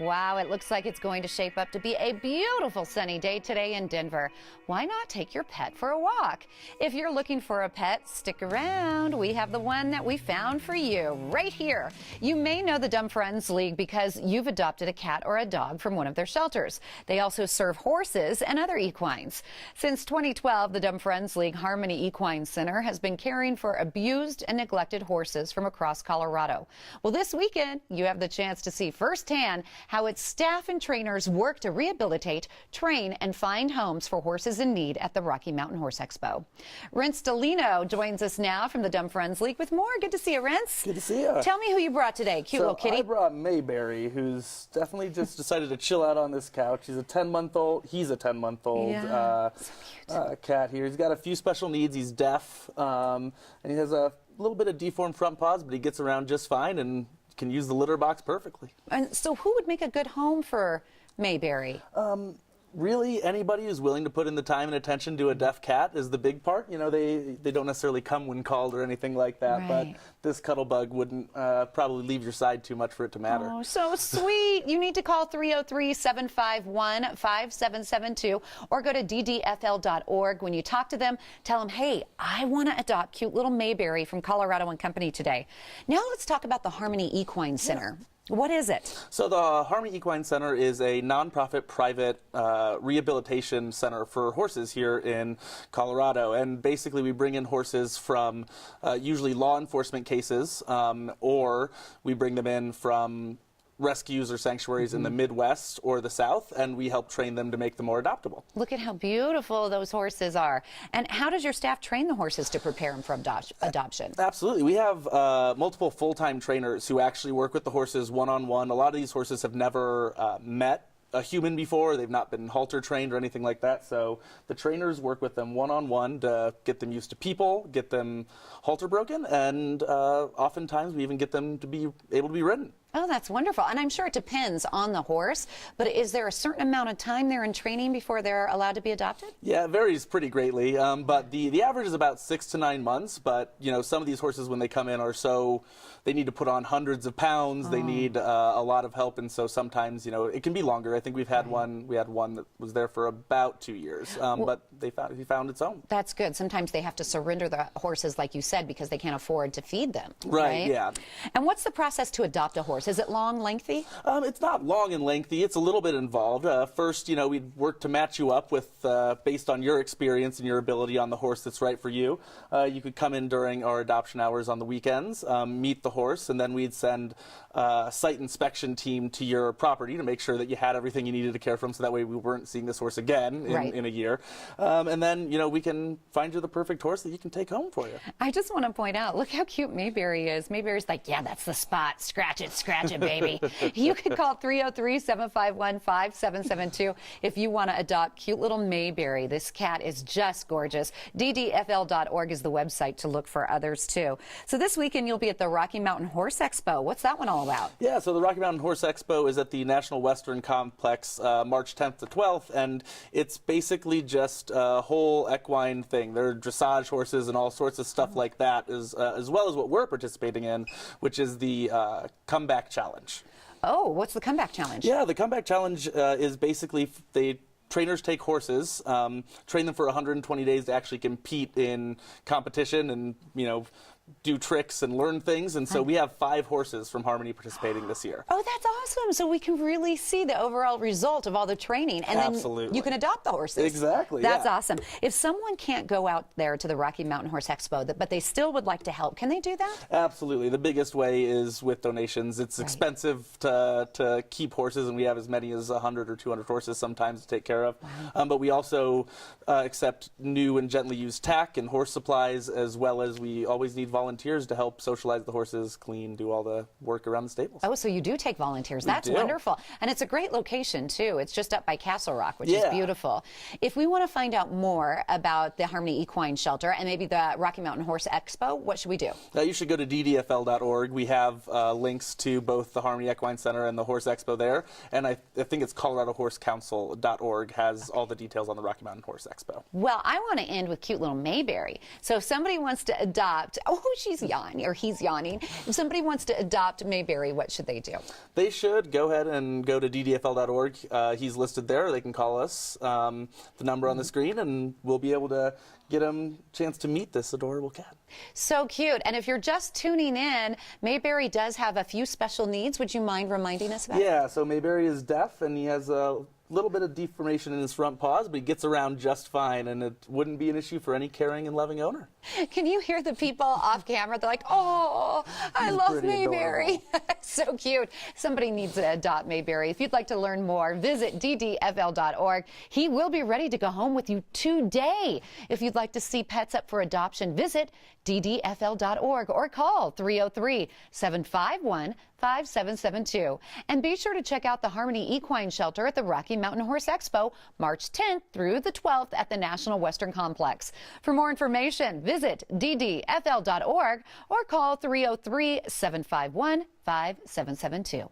Wow, it looks like it's going to shape up to be a beautiful sunny day today in Denver. Why not take your pet for a walk? If you're looking for a pet, stick around. We have the one that we found for you right here. You may know the Dumb Friends League because you've adopted a cat or a dog from one of their shelters. They also serve horses and other equines. Since 2012, the Dumb Friends League Harmony Equine Center has been caring for abused and neglected horses from across Colorado. Well, this weekend, you have the chance to see firsthand how its staff and trainers work to rehabilitate, train, and find homes for horses in need at the Rocky Mountain Horse Expo. Rence joins us now from the Dumb Friends League with more. Good to see you, Rence. Good to see you. Tell me who you brought today. Cute little kitty. I brought Mayberry, who's definitely just decided to chill out on this couch. He's a 10-month-old. He's a 10-month-old cat here. He's got a few special needs. He's deaf, and he has a little bit of deformed front paws, but he gets around just fine and can use the litter box perfectly. And so who would make a good home for Mayberry? Really, anybody who's willing to put in the time and attention to a deaf cat is the big part. You know, they don't necessarily come when called or anything like that, right. But this cuddle bug wouldn't probably leave your side too much for it to matter. Oh, so sweet. You need to call 303-751-5772 or go to DDFL.org. When you talk to them, tell them, hey, I want to adopt cute little Mayberry from Colorado and Company today. Now let's talk about the Harmony Equine Center. Yeah. What is it? So the Harmony Equine Center is a nonprofit private rehabilitation center for horses here in Colorado. And basically we bring in horses from usually law enforcement cases, or we bring them in from rescues or sanctuaries in the Midwest or the South, and we help train them to make them more adoptable. Look at how beautiful those horses are. And how does your staff train the horses to prepare them for adoption? Absolutely. We have multiple full-time trainers who actually work with the horses one-on-one. A lot of these horses have never met a human before. They've not been halter trained or anything like that. So the trainers work with them one-on-one to get them used to people, get them halter broken, and oftentimes we even get them to be able to be ridden. Oh, that's wonderful. And I'm sure it depends on the horse, but is there a certain amount of time they're in training before they're allowed to be adopted? Yeah, it varies pretty greatly, but the average is about 6 to 9 months. But, you know, some of these horses, when they come in, they need to put on hundreds of pounds. They need a lot of help, and so sometimes, you know, it can be longer. I think we had one that was there for about 2 years, but he found its own. That's good. Sometimes they have to surrender the horses, like you said, because they can't afford to feed them. Right, yeah. And what's the process to adopt a horse? Is it long, lengthy? It's not long and lengthy. It's a little bit involved. First, you know, we'd work to match you up with, based on your experience and your ability on the horse that's right for you. You could come in during our adoption hours on the weekends, meet the horse, and then we'd send a site inspection team to your property to make sure that you had everything you needed to care for him, so that way we weren't seeing this horse again in a year. And then, you know, we can find you the perfect horse that you can take home for you. I just want to point out, look how cute Mayberry is. Mayberry's like, yeah, that's the spot. Scratch it, baby. You can call 303-751-5772 if you want to adopt cute little Mayberry. This cat is just gorgeous. DDFL.org is the website to look for others, too. So this weekend, you'll be at the Rocky Mountain Horse Expo. What's that one all about? Yeah, so the Rocky Mountain Horse Expo is at the National Western Complex March 10th to 12th, and it's basically just a whole equine thing. There are dressage horses and all sorts of stuff like that, as well as what we're participating in, which is the Comeback Challenge. Oh, what's the Comeback Challenge? Yeah, the Comeback Challenge is basically trainers take horses, train them for 120 days to actually compete in competition and, you know, do tricks and learn things, and so we have 5 horses from Harmony participating this year. Oh, that's awesome. So we can really see the overall result of all the training, and then you can adopt the horses. Exactly. That's awesome. If someone can't go out there to the Rocky Mountain Horse Expo, but they still would like to help, can they do that? Absolutely. The biggest way is with donations. It's expensive to keep horses, and we have as many as 100 or 200 horses sometimes to take care of. But we also accept new and gently used tack and horse supplies, as well as we always need volunteers to help socialize the horses, clean, do all the work around the stables. Oh, so you do take volunteers. That's wonderful. And it's a great location, too. It's just up by Castle Rock, which is beautiful. If we want to find out more about the Harmony Equine Shelter and maybe the Rocky Mountain Horse Expo, what should we do? You should go to DDFL.org. We have links to both the Harmony Equine Center and the Horse Expo there. And I think it's ColoradoHorseCouncil.org has all the details on the Rocky Mountain Horse Expo. Well, I want to end with cute little Mayberry. So if somebody wants to adopt, oh, she's yawning or he's yawning. If somebody wants to adopt Mayberry, what should they do? They should go ahead and go to ddfl.org. He's listed there. They can call us, the number on the screen, and we'll be able to get them a chance to meet this adorable cat. So cute. And if you're just tuning in, Mayberry does have a few special needs. Would you mind reminding us about it? Yeah, so Mayberry is deaf, and he has a little bit of deformation in his front paws, but he gets around just fine, and it wouldn't be an issue for any caring and loving owner. Can you hear the people off camera? They're like, oh, I love Mayberry. So cute. Somebody needs to adopt Mayberry. If you'd like to learn more, visit ddfl.org. He will be ready to go home with you today. If you'd like to see pets up for adoption, visit ddfl.org or call 303-751-5772. And be sure to check out the Harmony Equine Shelter at the Rocky Mountain Horse Expo, March 10th through the 12th at the National Western Complex. For more information, visit ddfl.org or call 303-751-5772.